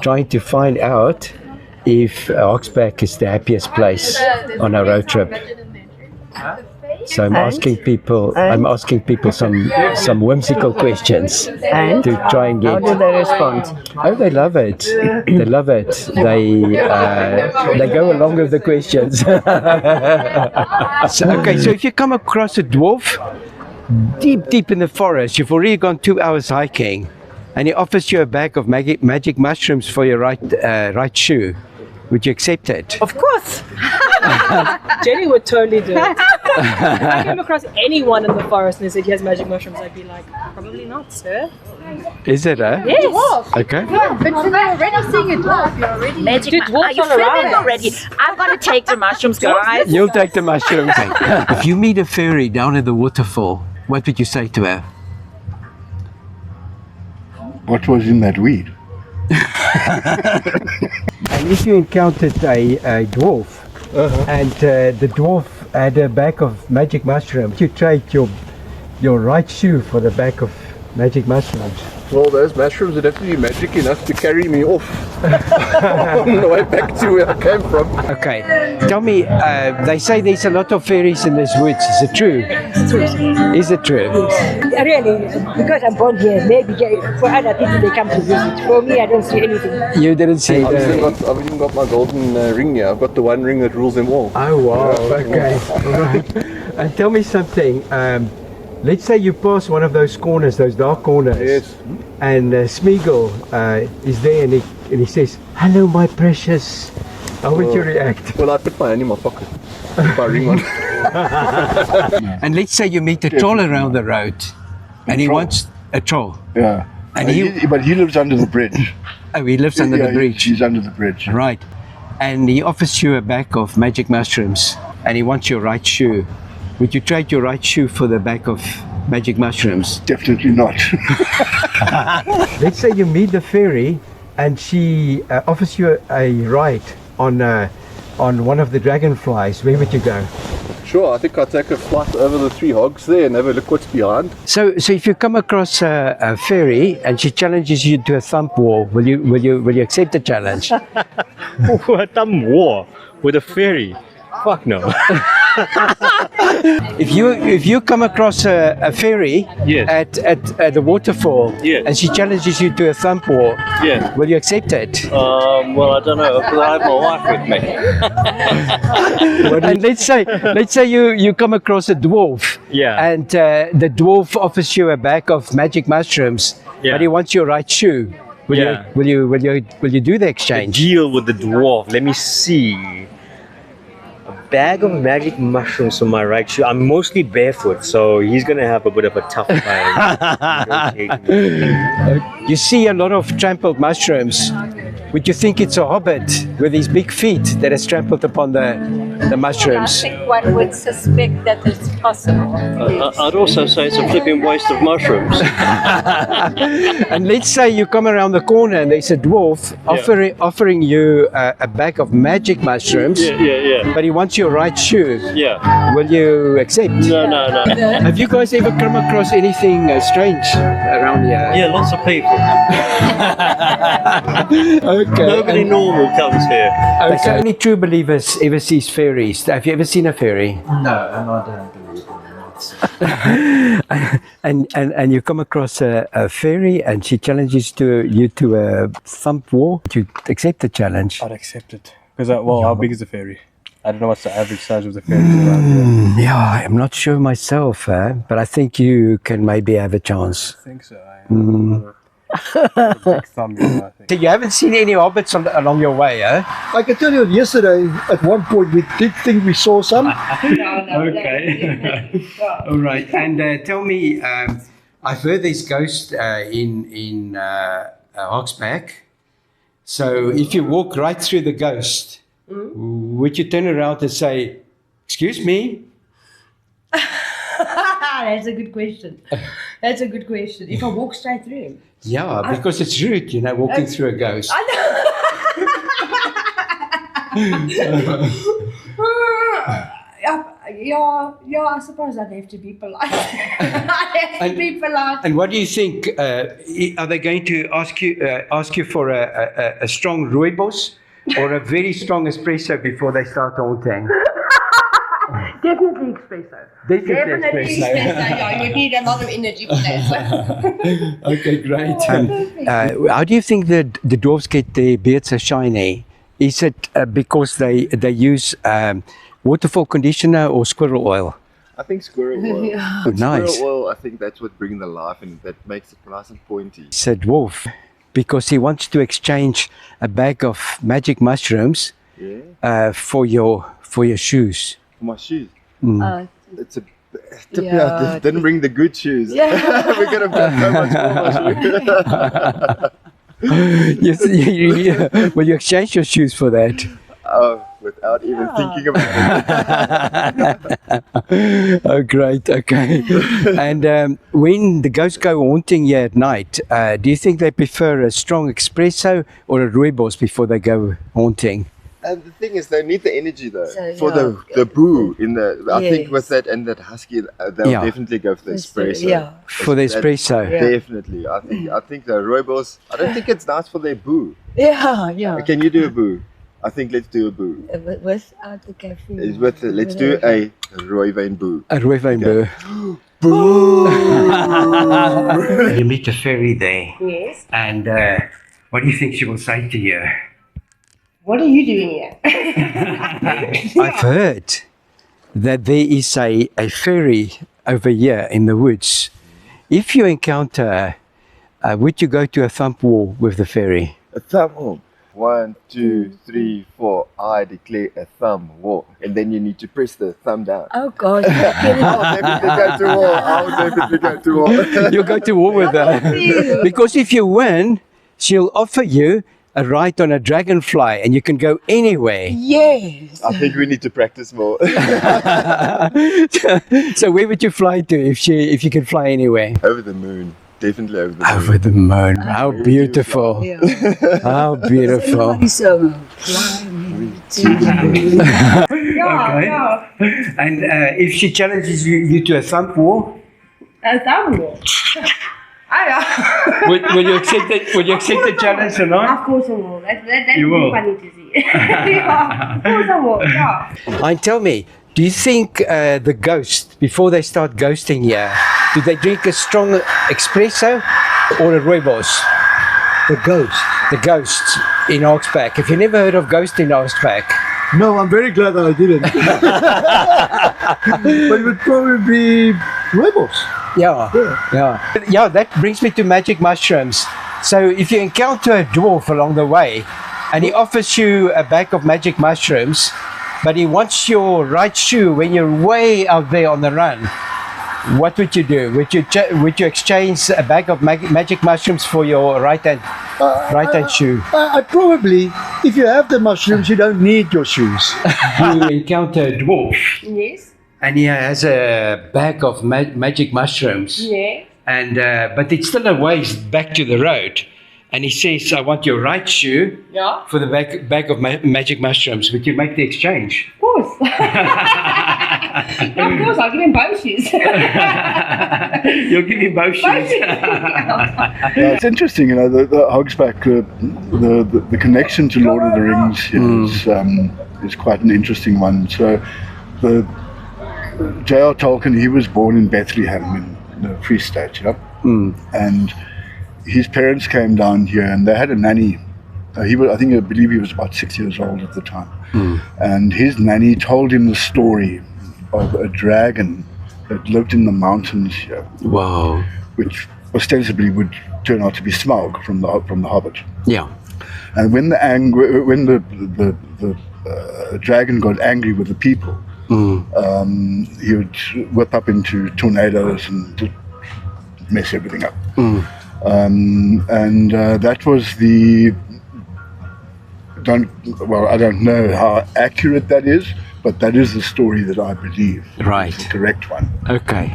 Trying to find out if Hogsback is the happiest place on a road trip. So I'm asking people some whimsical questions And to try and how get. do they respond? Oh, they love it. They love it. They go along with the questions. So if you come across a dwarf deep in the forest, you've already gone 2 hours hiking, and he offers you a bag of magic mushrooms for your right shoe, would you accept it? Of course. Jenny would totally do it. If I came across anyone in the forest and they said he has magic mushrooms, I'd be like, probably not, sir. Is it, Yes. Okay. But you're already seeing a dwarf. You're already Magic. Dude, dwarfs Are you all around filming us. already? I'm going to take the mushrooms, guys. You'll take the mushrooms. If you meet a fairy down at the waterfall, what would you say to her? What was in that weed? And if you encountered a dwarf, and the dwarf had a bag of magic mushrooms, you trade your right shoe for the bag of magic mushrooms. Well, those mushrooms would have to be magic enough to carry me off on the way back to where I came from. Okay, tell me, they say there's a lot of fairies in this woods. Is it true? It's true. Is it true? Really, because I'm born here, maybe for other people they come to visit. For me, I don't see anything. You didn't see I've even got my golden ring here. I've got the one ring that rules them all. Oh wow, okay. All right. And tell me something, let's say you pass one of those corners, those dark corners, Yes. and Smeagol is there and he says, "Hello my precious." How would you react? Well, I put my hand in my pocket. Put my ring on. And let's say you meet a troll around the road, and he troll? wants a troll. Yeah. And But he lives under the bridge. Oh, he lives under the bridge. He's under the bridge. Right. And he offers you a bag of magic mushrooms, and he wants your right shoe. Would you trade your right shoe for the bag of magic mushrooms? Definitely not. Let's say you meet the fairy, and she offers you a ride on one of the dragonflies. Where would you go? Sure, I think I'll take a flight over the 3 hogs there and have a look what's behind. So if you come across a fairy and she challenges you to a thump war, will you accept the challenge? A thumb war with a fairy? Fuck no. If you come across a fairy Yes. at the waterfall, Yes. and she challenges you to a thump war, Yeah. will you accept it? Well, I don't know, because I have my wife with me. And let's say you come across a dwarf, Yeah. and the dwarf offers you a bag of magic mushrooms, Yeah. but he wants your right shoe. Yeah. Will you do the exchange? Deal with the dwarf. Let me see. A bag of magic mushrooms on my right shoe. I'm mostly barefoot, so he's gonna have a bit of a tough time negotiating. You see a lot of trampled mushrooms. Would you think it's a hobbit with his big feet that has trampled upon the mushrooms? I think one would suspect that it's possible. I'd also say it's a flipping waste of mushrooms. And let's say you come around the corner and there's a dwarf offering you a bag of magic mushrooms, Yeah. but he wants your right shoe. Yeah. Will you accept? No. Have you guys ever come across anything strange around here? Yeah, lots of people. Okay. Nobody normal comes here. Okay. So only true believers ever sees fairies. Have you ever seen a fairy? No, and I don't believe in that. And you come across a fairy and she challenges you to a thump war. Do you accept the challenge? I'd accept it. Because, how big is the fairy? I don't know what's the average size of the fairies around here. Yeah, I'm not sure myself, but I think you can maybe have a chance. I think so. A big thumb, I think. So you haven't seen any hobbits along your way, eh? I can tell you yesterday, at one point, we did think we saw some. Okay. All right. And tell me, I've heard there's ghosts in Hogsback. So if you walk right through the ghost, would you turn around and say, "Excuse me"? That's a good question. That's a good question. If I walk straight through him. Yeah, because it's rude, walking through a ghost. Yeah, I suppose I'd have to be polite. I'd have to be polite. And what do you think? Are they going to ask you for a strong Rooibos or a very strong espresso before they start haunting? Definitely espresso. Definitely espresso. Yeah, you need a lot of energy for that. Okay, great. how do you think that the dwarves get their beards so shiny? Is it because they use waterfall conditioner or squirrel oil? I think squirrel oil. Oh, nice. Squirrel oil, I think that's what brings the life and that makes it nice and pointy. It's a dwarf because he wants to exchange a bag of magic mushrooms for your shoes. For my shoes. It's a didn't bring the good shoes. Yeah. We're gonna pay so much more. Yes, will you exchange your shoes for that? Without even thinking about it. Oh, great. Okay. And when the ghosts go haunting here at night, do you think they prefer a strong espresso or a Rooibos before they go haunting? And the thing is, they need the energy though So, for the boo in the. I think with that and that husky, they'll definitely go for the espresso. Yeah. For the espresso. Definitely, I think the Rooibos. I don't think it's nice for their boo. Yeah. Can you do a boo? I think let's do a boo. Without the caffeine. Let's do a Rooibos boo. A Rooibos. You meet a fairy there. Yes. And what do you think she will say to you? What are you doing here? I've heard that there is a fairy over here in the woods. If you encounter her, would you go to a thump war with the fairy? A thumb war. 1, 2, 3, 4. I declare a thumb war, and then you need to press the thumb down. Oh God. I'll definitely go to war. You'll go to war with her. Because if you win, she'll offer you a ride on a dragonfly and you can go anywhere. Yes. I think we need to practice more. So where would you fly to if you can fly anywhere? Over the moon. Definitely over the moon. Over the moon. How beautiful. Yeah. How beautiful. So fly me to the moon. Okay. And if she challenges you to a thump war, A thumb war. will you accept it? Will you accept the challenge or not? Of course I will. That You would will. be funny to see. Yeah, of course I will. Yeah. And tell me, do you think the ghosts, before they start ghosting here, do they drink a strong espresso or a Rooibos? The ghost. The ghosts in Hogsback. Have you never heard of ghosts in Hogsback? No, I'm very glad that I didn't. But it would probably be Rooibos. Yeah, that brings me to magic mushrooms. So if you encounter a dwarf along the way and he offers you a bag of magic mushrooms, but he wants your right shoe when you're way out there on the run, what would you do? Would you exchange a bag of magic mushrooms for your right hand shoe? I probably, if you have the mushrooms, you don't need your shoes. You encounter a dwarf Yes. and he has a bag of magic mushrooms. Yeah. And but it's still a ways back to the road. And he says, I want your right shoe Yeah. for the bag of magic mushrooms. Would you make the exchange? Of course. Of course, I'll give him both shoes. You'll give him both shoes. It's interesting, you know, the Hogsback, the connection to Lord of the Rings is quite an interesting one. So, the JRR Tolkein, he was born in Bethlehem in the Free State, and his parents came down here and they had a nanny. I believe he was about 6 years old at the time. And his nanny told him the story of a dragon that lived in the mountains here. Wow. Which ostensibly would turn out to be Smaug from the Hobbit. Yeah. And when the dragon got angry with the people, he would whip up into tornadoes and just mess everything up. And that was I don't know how accurate that is, but that is the story that I believe. Right. Is the correct one. Okay.